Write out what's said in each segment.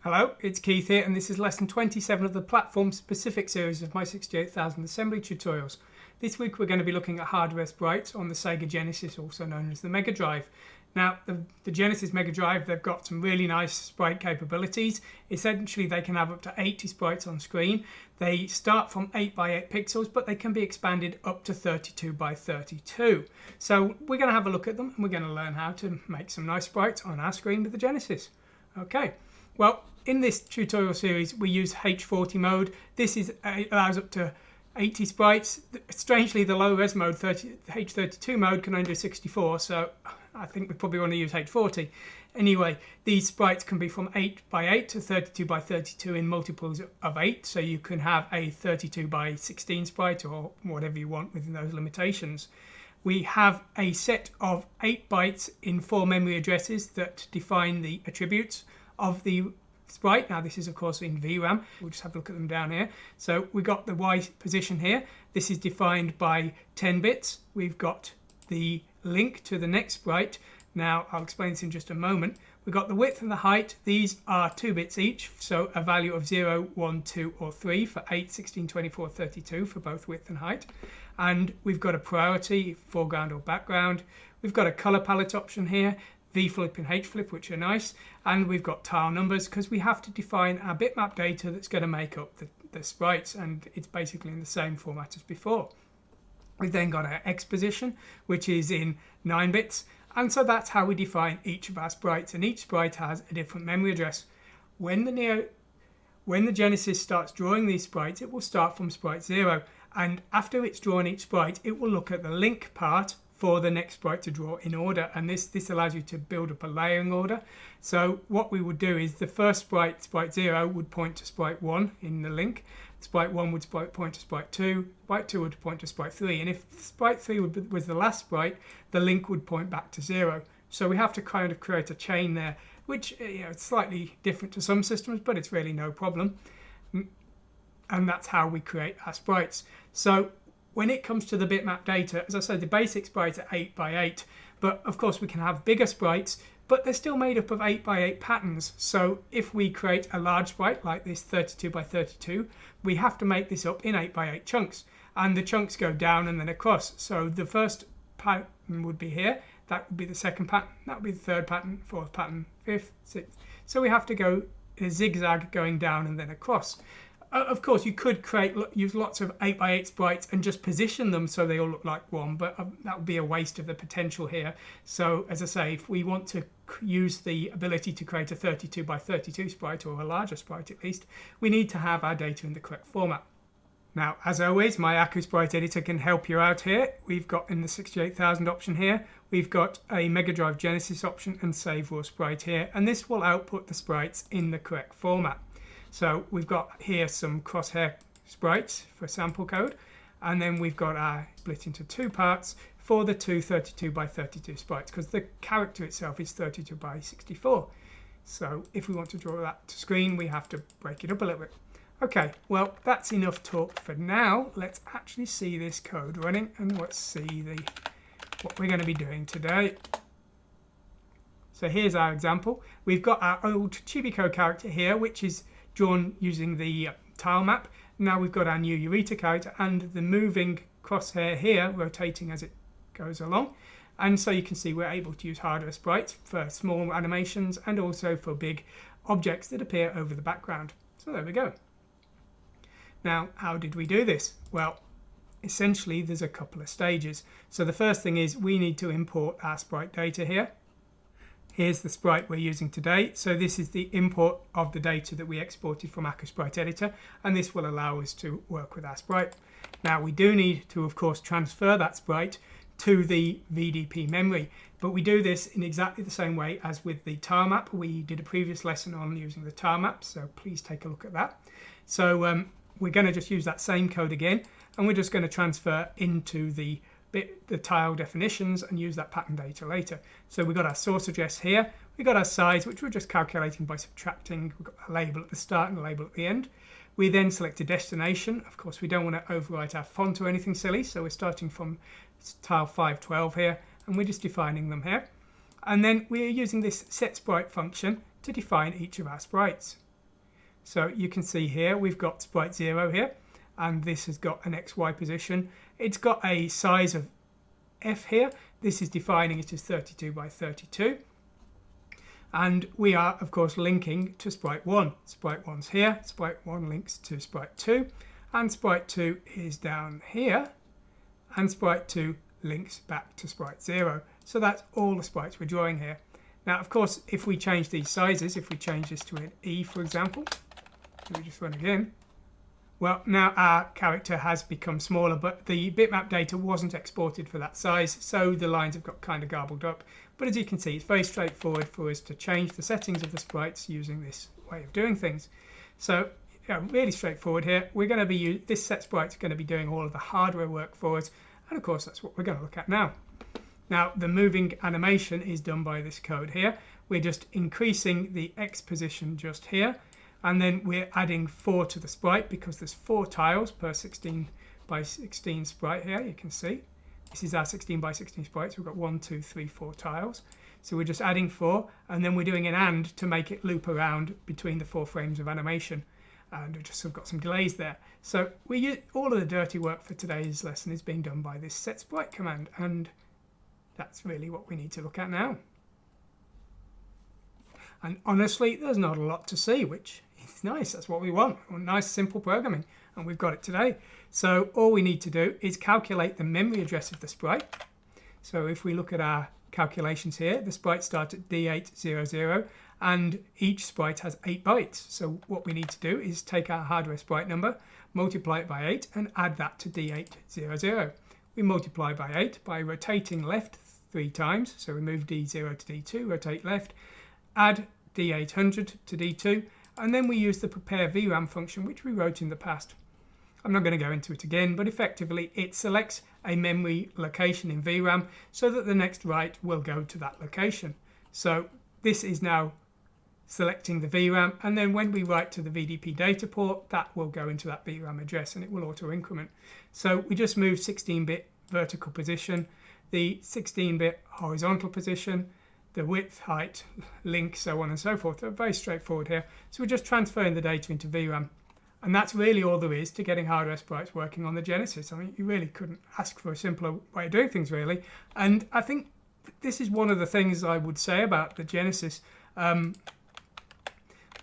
Hello, it's Keith here, and this is lesson 27 of the platform-specific series of my 68,000 assembly tutorials. This week we're going to be looking at hardware sprites on the Sega Genesis, also known as the Megadrive. Now, the Genesis Megadrive, they've got some really nice sprite capabilities. Essentially, they can have up to 80 sprites on screen. They start from 8x8 pixels, but they can be expanded up to 32x32. So we're going to have a look at them, and we're going to learn how to make some nice sprites on our screen with the Genesis. Okay. Well, in this tutorial series, we use H40 mode. This allows up to 80 sprites. Strangely, the low-res mode, H32 mode, can only do 64, so I think we probably want to use H40. Anyway, these sprites can be from 8x8 to 32x32 in multiples of 8, so you can have a 32x16 sprite or whatever you want within those limitations. We have a set of 8 bytes in 4 memory addresses that define the attributes of the sprite. Now this is of course in VRAM. We'll just have a look at them down here. So we've got the Y position here. This is defined by 10 bits. We've got the link to the next sprite. Now I'll explain this in just a moment. We've got the width and the height. These are 2 bits each, so a value of 0, 1, 2 or 3 for 8, 16, 24, 32 for both width and height. And we've got a priority, foreground or background. We've got a color palette option here, V-flip and H-flip, which are nice, and we've got tile numbers because we have to define our bitmap data that's going to make up the sprites, and it's basically in the same format as before. We've then got our X position, which is in 9 bits, and so that's how we define each of our sprites, and each sprite has a different memory address. When the Genesis starts drawing these sprites, it will start from sprite 0, and after it's drawn each sprite, it will look at the link part for the next sprite to draw in order, and this allows you to build up a layering order. So what we would do is the first sprite, sprite 0, would point to sprite 1 in the link, sprite 1 would point to sprite 2, sprite 2 would point to sprite 3, and if sprite 3 was the last sprite, the link would point back to 0. So we have to kind of create a chain there, which it's slightly different to some systems, but it's really no problem. And that's how we create our sprites. So when it comes to the bitmap data, as I said, the basic sprites are 8x8, but of course we can have bigger sprites, but they're still made up of 8x8 patterns. So if we create a large sprite like this 32x32, we have to make this up in 8x8 chunks, and the chunks go down and then across. So the first pattern would be here, that would be the second pattern, that would be the third pattern, fourth pattern, fifth, sixth. So we have to go in a zigzag going down and then across. Of course, you could use lots of 8x8 sprites and just position them so they all look like one, but that would be a waste of the potential here. So, as I say, if we want to use the ability to create a 32x32 sprite, or a larger sprite at least, we need to have our data in the correct format. Now, as always, my AccuSprite editor can help you out here. We've got in the 68,000 option here, we've got a Megadrive Genesis option and Save Raw Sprite here, and this will output the sprites in the correct format. So we've got here some crosshair sprites for sample code, and then we've got our split into 2 parts for the two 32x32 sprites, because the character itself is 32x64. So if we want to draw that to screen, we have to break it up a little bit. Okay, well, that's enough talk for now. Let's actually see this code running, and let's see what we're going to be doing today. So here's our example. We've got our old Chibico character here, which is drawn using the tile map. Now we've got our new Eureka character and the moving crosshair here rotating as it goes along. And so you can see we're able to use hardware sprites for small animations and also for big objects that appear over the background. So there we go. Now, how did we do this? Well, essentially there's a couple of stages. So the first thing is we need to import our sprite data here. Here's the sprite we're using today. So this is the import of the data that we exported from AccuSprite Editor, and this will allow us to work with our sprite. Now we do need to, of course, transfer that sprite to the VDP memory, but we do this in exactly the same way as with the tile map. We did a previous lesson on using the tile map, so please take a look at that. So we're going to just use that same code again, and we're just going to transfer into the tile definitions and use that pattern data later. So we've got our source address here, we've got our size, which we're just calculating by subtracting. We've got a label at the start and a label at the end. We then select a destination. Of course, we don't want to overwrite our font or anything silly, so we're starting from tile 512 here, and we're just defining them here. And then we're using this setSprite function to define each of our sprites. So you can see here we've got sprite 0 here, and this has got an XY position. It's got a size of F here. This is defining it as 32 by 32. And we are, of course, linking to sprite 1. Sprite 1's here, sprite 1 links to sprite 2, and sprite 2 is down here, and sprite 2 links back to sprite 0. So that's all the sprites we're drawing here. Now, of course, if we change these sizes, if we change this to an E, for example, so we just run again, well, now our character has become smaller, but the bitmap data wasn't exported for that size, so the lines have got kind of garbled up. But as you can see, it's very straightforward for us to change the settings of the sprites using this way of doing things. So, really straightforward here. We're going to be this set sprite is going to be doing all of the hardware work for us, and of course that's what we're going to look at now. Now, the moving animation is done by this code here. We're just increasing the X position just here, and then we're adding 4 to the sprite because there's 4 tiles per 16 by 16 sprite here. You can see this is our 16 by 16 sprite, so we've got 1, 2, 3, 4 tiles. So we're just adding 4, and then we're doing an AND to make it loop around between the 4 frames of animation. And we've just got some delays there. So all of the dirty work for today's lesson is being done by this set sprite command, and that's really what we need to look at now. And honestly, there's not a lot to see, which is nice. That's what we want. Nice, simple programming, and we've got it today. So all we need to do is calculate the memory address of the sprite. So if we look at our calculations here, the sprites start at D800, and each sprite has 8 bytes. So what we need to do is take our hardware sprite number, multiply it by 8, and add that to D800. We multiply by 8 by rotating left 3 times. So we move D0 to D2, rotate left, add D800 to D2, and then we use the prepare VRAM function, which we wrote in the past. I'm not going to go into it again, but effectively it selects a memory location in VRAM so that the next write will go to that location. So this is now selecting the VRAM, and then when we write to the VDP data port, that will go into that VRAM address and it will auto increment. So we just move 16-bit vertical position, the 16-bit horizontal position, the width, height, link, so on and so forth. They're very straightforward here. So we're just transferring the data into VRAM. And that's really all there is to getting hardware sprites working on the Genesis. I mean, you really couldn't ask for a simpler way of doing things, really. And I think this is one of the things I would say about the Genesis. I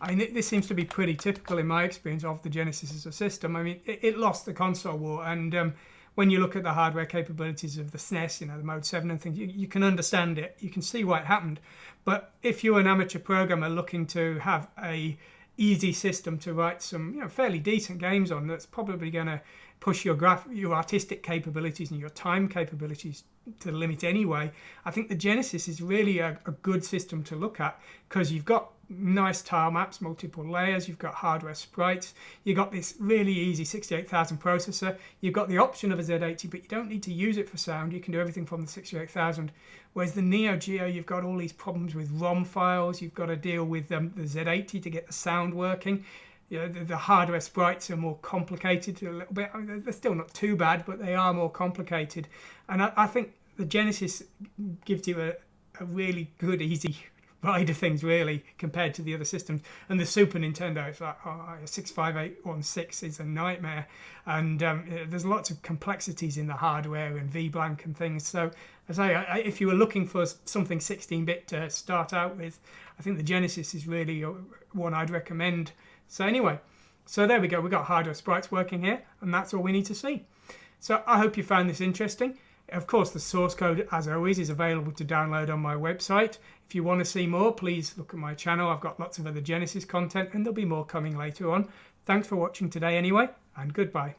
mean, this seems to be pretty typical in my experience of the Genesis as a system. I mean, it lost the console war, and when you look at the hardware capabilities of the SNES, the Mode 7 and things, you can understand it. You can see why it happened. But if you're an amateur programmer looking to have a easy system to write some fairly decent games on, that's probably going to push your artistic capabilities and your time capabilities to the limit anyway, I think the Genesis is really a good system to look at, because you've got nice tile maps, multiple layers, you've got hardware sprites, you've got this really easy 68000 processor, you've got the option of a Z80, but you don't need to use it for sound. You can do everything from the 68000. Whereas the Neo Geo, you've got all these problems with ROM files, you've got to deal with the Z80 to get the sound working. The hardware sprites are more complicated a little bit. I mean, they're still not too bad, but they are more complicated. And I think the Genesis gives you a really good, easy ride of things, really, compared to the other systems. And the Super Nintendo, it's like, 65816 is a nightmare. And there's lots of complexities in the hardware and VBlank and things. So, as I say, if you were looking for something 16-bit to start out with, I think the Genesis is really one I'd recommend. So anyway, so there we go. We've got hardware sprites working here, and that's all we need to see. So I hope you found this interesting. Of course, the source code, as always, is available to download on my website. If you want to see more, please look at my channel. I've got lots of other Genesis content, and there'll be more coming later on. Thanks for watching today anyway, and goodbye.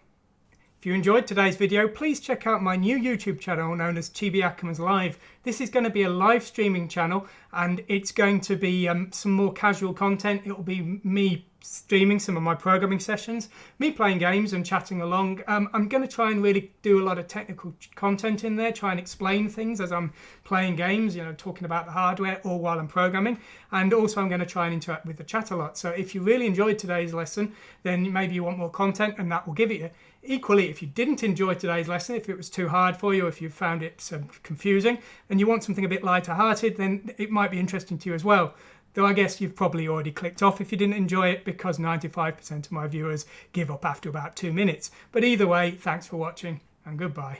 If you enjoyed today's video, please check out my new YouTube channel known as Chibi Ackerman's Live. This is going to be a live streaming channel, and it's going to be some more casual content. It will be me streaming some of my programming sessions, me playing games and chatting along. I'm going to try and really do a lot of technical content in there, try and explain things as I'm playing games, talking about the hardware or while I'm programming. And also I'm going to try and interact with the chat a lot. So if you really enjoyed today's lesson, then maybe you want more content, and that will give it you. Equally, if you didn't enjoy today's lesson, if it was too hard for you, if you found it confusing, and you want something a bit lighter hearted, then it might be interesting to you as well. though I guess you've probably already clicked off if you didn't enjoy it, because 95% of my viewers give up after about 2 minutes. But either way, thanks for watching and goodbye.